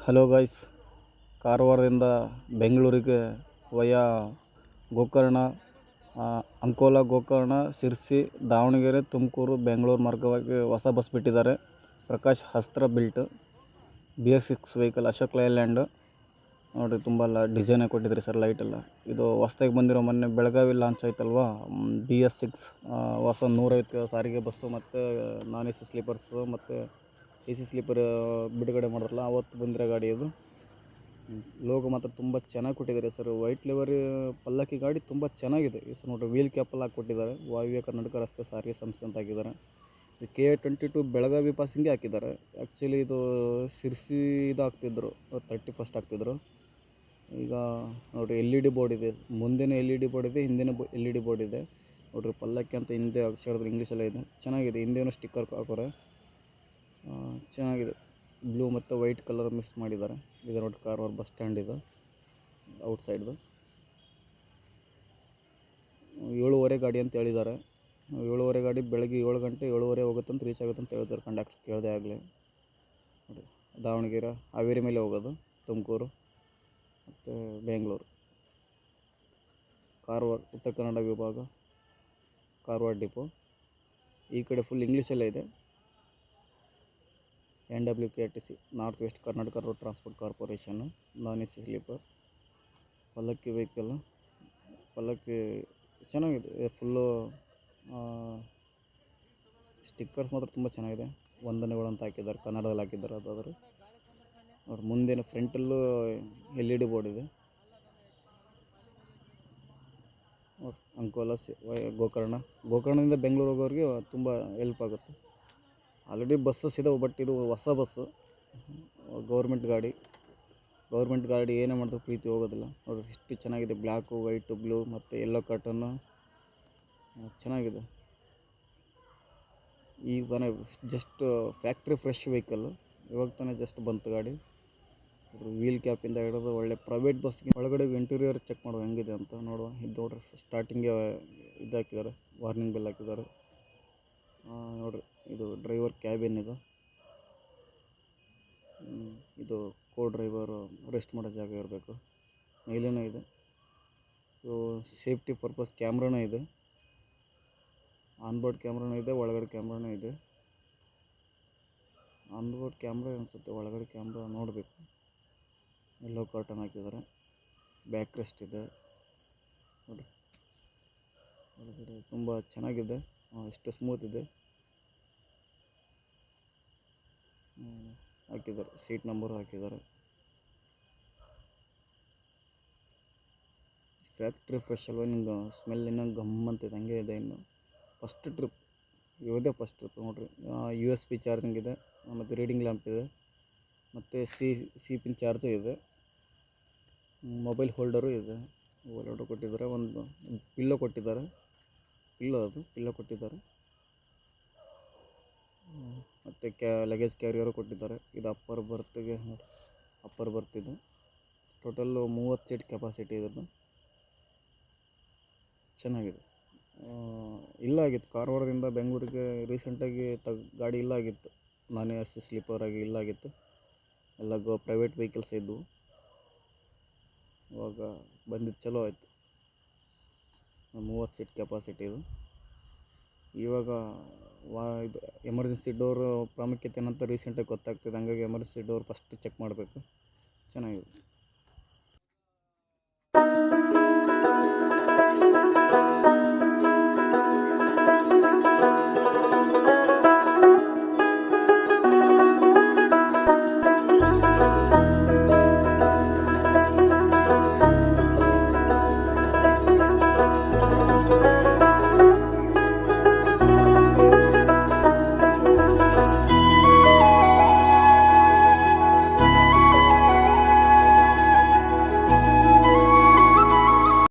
Hello guys, ಕಾರವಾರದಿಂದ ಬೆಂಗಳೂರಿಗೆ via Gokarna, Ankola, Gokarna, Sirsi, Davanagere, Tumakuru, Bengaluru ಮಾರ್ಗವಾಗಿ ಹೊಸ ಬಸ್ ಬಿಟ್ಟಿದ್ದಾರೆ. ಪ್ರಕಾಶ್ ಅಸ್ತ್ರ built BS6 vehicle, Ashok Leyland ನೋಡಿರಿ. ತುಂಬ ಡಿಸೈನ್ ಕೊಟ್ಟಿದ್ದಾರೆ ಸರ್, ಲೈಟ್ ಎಲ್ಲ. ಇದು ಹೊಸ್ದಾಗಿ ಬಂದಿರೋ, ಮೊನ್ನೆ ಬೆಳಗಾವಿ ಲಾಂಚ್ ಆಯ್ತಲ್ವ BS6 ಹೊಸ 150 ಸಾರಿಗೆ ಬಸ್ಸು ಮತ್ತು ನಾನ್ AC ಸ್ಲೀಪರ್ಸು ಮತ್ತು AC ಸ್ಲೀಪರ್ ಬಿಡುಗಡೆ ಮಾಡಿದ್ರಲ್ಲ, ಅವತ್ತು ಬಂದಿರೋ ಗಾಡಿ ಇದು. ಲೋಗೋ ಮಾತ್ರ ತುಂಬ ಚೆನ್ನಾಗಿ ಕೊಟ್ಟಿದ್ದಾರೆ ಸರ್. ವೈಟ್ ಲಿವರಿ ಪಲ್ಲಕ್ಕಿ ಗಾಡಿ ತುಂಬ ಚೆನ್ನಾಗಿದೆ ಸರ್. ನೋಡಿರಿ, ವೀಲ್ ಕ್ಯಾಪಲ್ಲಿ ಹಾಕಿಕೊಟ್ಟಿದ್ದಾರೆ. ವಾಯುವ್ಯ ಕರ್ನಾಟಕ ರಸ್ತೆ ಸಾರಿಗೆ ಸಂಸ್ಥೆ ಅಂತ ಹಾಕಿದ್ದಾರೆ. KA22 ಬೆಳಗಾವಿ ಪಾಸಿಂಗ್ಗೆ ಹಾಕಿದ್ದಾರೆ. ಆ್ಯಕ್ಚುಲಿ ಇದು ಶಿರ್ಸಿ ಇದು ಹಾಕ್ತಿದ್ರು, 31st ಹಾಕ್ತಿದ್ರು. ಈಗ ನೋಡಿರಿ, LED ಬೋರ್ಡ್ ಇದೆ. ಮುಂದಿನ LED ಬೋರ್ಡ್ ಇದೆ, ಹಿಂದಿನ LED ಬೋರ್ಡ್ ಇದೆ. ನೋಡಿರಿ, ಪಲ್ಲಕ್ಕಿ ಅಂತ ಹಿಂದೆ ಅಕ್ಷರದಲ್ಲಿ ಇಂಗ್ಲೀಷಲ್ಲೇ ಇದೆ. ಚೆನ್ನಾಗಿದೆ. ಹಿಂದೇನು ಸ್ಟಿಕ್ಕರ್ ಹಾಕೋರೆ, ಚೆನ್ನಾಗಿದೆ. ಬ್ಲೂ ಮತ್ತು ವೈಟ್ ಕಲರ್ ಮಿಕ್ಸ್ ಮಾಡಿದ್ದಾರೆ. ಇದು ನೋಡಿ, ಕಾರವಾರ ಬಸ್ ಸ್ಟ್ಯಾಂಡ್ ಇದು, ಔಟ್ಸೈಡ್ದು. 7:30 ಗಾಡಿ ಅಂತ ಹೇಳಿದ್ದಾರೆ. 7:30 ಗಾಡಿ ಬೆಳಗ್ಗೆ 7 ಗಂಟೆ 7:30 ಹೋಗುತ್ತೆ ಅಂತ, ರೀಚ್ ಆಗುತ್ತೆ ಅಂತ ಹೇಳಿದ್ದಾರೆ. ಕಂಡಕ್ಟರ್ ಕೇಳಿದೆ ಆಗಲೇ. ನೋಡಿ, ದಾವಣಗೆರೆ ಹಾವೇರಿ ಮೇಲೆ ಹೋಗೋದು, ತುಮಕೂರು ಮತ್ತು ಬೆಂಗಳೂರು. ಕಾರವಾರ ಉತ್ತರ ಕನ್ನಡ ವಿಭಾಗ, ಕಾರವಾರ ಡಿಪೋ. ಈ ಕಡೆ ಫುಲ್ ಇಂಗ್ಲೀಷಲ್ಲೇ ಇದೆ. NWKRTC, north west Karnataka road transport ಕಾರ್ಪೊರೇಷನ್ನು, non AC sleeper Pallakki vehicle. Pallakki ಚೆನ್ನಾಗಿದೆ. ಫುಲ್ಲು ಸ್ಟಿಕ್ಕರ್ಸ್ ಮಾತ್ರ ತುಂಬ ಚೆನ್ನಾಗಿದೆ. ವಂದನೆಗಳು ಅಂತ ಹಾಕಿದ್ದಾರೆ, ಕನ್ನಡದಲ್ಲಿ ಹಾಕಿದ್ದಾರೆ. ಅದಾದರೂ ಅವ್ರ ಮುಂದೇನು ಫ್ರಂಟಲ್ಲೂ LED ಬೋರ್ಡ್ ಇದೆ. ಅಂಕೋಲಾ, ಗೋಕರ್ಣದಿಂದ ಬೆಂಗಳೂರು ಹೋಗೋರಿಗೆ ತುಂಬ ಹೆಲ್ಪ್ ಆಗುತ್ತೆ. ಆಲ್ರೆಡಿ ಬಸ್ಸಸ್ ಇದಾವೆ, ಬಟ್ ಇದು ಹೊಸ ಬಸ್ಸು, ಗೌರ್ಮೆಂಟ್ ಗಾಡಿ ಏನೇ ಮಾಡಿದ್ರು ಪ್ರೀತಿ ಹೋಗೋದಿಲ್ಲ. ನೋಡಿ, ಇಷ್ಟು ಚೆನ್ನಾಗಿದೆ. ಬ್ಲ್ಯಾಕು, ವೈಟು, ಬ್ಲೂ ಮತ್ತು ಯೆಲ್ಲೋ ಕರ್ಟನ್ನು ಚೆನ್ನಾಗಿದೆ. ಈಗ ತಾನೇ ಜಸ್ಟ್ ಫ್ಯಾಕ್ಟ್ರಿ ಫ್ರೆಶ್ ವೆಹಿಕಲ್ಲು, ಇವಾಗ ತಾನೇ ಜಸ್ಟ್ ಬಂತು ಗಾಡಿ. ವೀಲ್ ಕ್ಯಾಪಿಂದ ಹಿಡಿದು ಒಳ್ಳೆ ಪ್ರೈವೇಟ್ ಬಸ್ಗೆ ಒಳಗಡೆ ಇಂಟೀರಿಯರ್ ಚೆಕ್ ಮಾಡುವ ಹೆಂಗಿದೆ ಅಂತ ನೋಡುವ. ಇದು ನೋಡಿರಿ, ಸ್ಟಾರ್ಟಿಂಗ್ಗೆ ಇದು ಹಾಕಿದ್ದಾರೆ, ವಾರ್ನಿಂಗ್ ಬೆಲ್ ಹಾಕಿದ್ದಾರೆ. ನೋಡಿರಿ, ಇದು ಡ್ರೈವರ್ ಕ್ಯಾಬಿನ್ ಇದು. ಇದು ಡ್ರೈವರು ರೆಸ್ಟ್ ಮಾಡೋ ಜಾಗ ಇರಬೇಕು. ಮೇಲೇನೂ ಇದೆ. ಇದು ಸೇಫ್ಟಿ ಪರ್ಪಸ್ ಕ್ಯಾಮ್ರಾನೂ ಇದೆ. ಆನ್ಬೋರ್ಡ್ ಕ್ಯಾಮ್ರಾನೂ ಇದೆ, ಒಳಗಡೆ ಕ್ಯಾಮ್ರಾನೂ ಇದೆ. ಆನ್ಬೋರ್ಡ್ ಕ್ಯಾಮ್ರಾ ಅನಿಸುತ್ತೆ, ಒಳಗಡೆ ಕ್ಯಾಮ್ರಾ ನೋಡಬೇಕು. ಯೆಲ್ಲೋ ಕರ್ಟನ್ ಹಾಕಿದ್ದಾರೆ. ಬ್ಯಾಕ್ ರೆಸ್ಟ್ ಇದೆ. ನೋಡಿ, ಒಳಗಡೆ ತುಂಬ ಚೆನ್ನಾಗಿದೆ. ಎಷ್ಟು ಸ್ಮೂತ್ ಇದೆ ಹಾಕಿದ್ದಾರೆ. ಸೀಟ್ ನಂಬರು ಹಾಕಿದ್ದಾರೆ. ಫ್ಯಾಕ್ಟ್ರಿ ಫ್ರೆಶ್ ಅಲ್ವ, ನಿಮ್ಗೆ ಸ್ಮೆಲ್ ಇನ್ನೂ ಗಮ್ಮಂತಿದೆ, ಹಂಗೆ ಇದೆ. ಇನ್ನು ಫಸ್ಟ್ ಟ್ರಿಪ್ ಇರೋದೇ ಫಸ್ಟ್ ಟ್ರಿಪ್. ನೋಡಿರಿ, USB ಚಾರ್ಜಿಂಗ್ ಇದೆ, ಮತ್ತು ರೀಡಿಂಗ್ ಲ್ಯಾಂಪ್ ಇದೆ, ಮತ್ತು ಸಿ ಪಿನ್ ಚಾರ್ಜು ಇದೆ. ಮೊಬೈಲ್ ಹೋಲ್ಡರು ಇದೆ. ಮೊಬೈಲ್ ಹೋಲ್ಡರ್ ಕೊಟ್ಟಿದ್ದಾರೆ. ಒಂದು ಪಿಲ್ಲೋ ಕೊಟ್ಟಿದ್ದಾರೆ. ಪಿಲ್ಲೋ ಕೊಟ್ಟಿದ್ದಾರೆ. ಮತ್ತು ಲಗೇಜ್ ಕ್ಯಾರಿಯರು ಕೊಟ್ಟಿದ್ದಾರೆ. ಇದು ಅಪ್ಪರ್ ಬರ್ತ್ಗೆ, ಅಪ್ಪರ್ ಬರ್ತ್ ಇದು. ಟೋಟಲ್ಲು 30 ಸೀಟ್ ಕೆಪಾಸಿಟಿ ಇದ್ದು. ಚೆನ್ನಾಗಿದೆ. ಇಲ್ಲಾಗಿತ್ತು, ಕಾರವಾರದಿಂದ ಬೆಂಗಳೂರಿಗೆ ರೀಸೆಂಟಾಗಿ ಗಾಡಿ ಇಲ್ಲಾಗಿತ್ತು. ನಾನ್ AC ಸ್ಲೀಪರ್ ಆಗಿ ಇಲ್ಲಾಗಿತ್ತು. ಎಲ್ಲ ಪ್ರೈವೇಟ್ ವೆಹಿಕಲ್ಸ್ ಇದ್ದವು. ಇವಾಗ ಬಂದಿದ್ದು ಚಲೋ ಆಯಿತು. 30 ಸೀಟ್ ಕೆಪಾಸಿಟಿ ಇದು. ಇವಾಗ ಇದು ಎಮರ್ಜೆನ್ಸಿ ಡೋರು ಪ್ರಾಮುಖ್ಯತೆ ಏನಂತ ರೀಸೆಂಟಾಗಿ ಗೊತ್ತಾಗ್ತಿದೆ. ಹಂಗಾಗಿ ಎಮರ್ಜೆನ್ಸಿ ಡೋರ್ ಫಸ್ಟ್ ಚೆಕ್ ಮಾಡಬೇಕು. ಚೆನ್ನಾಗಿದೆ.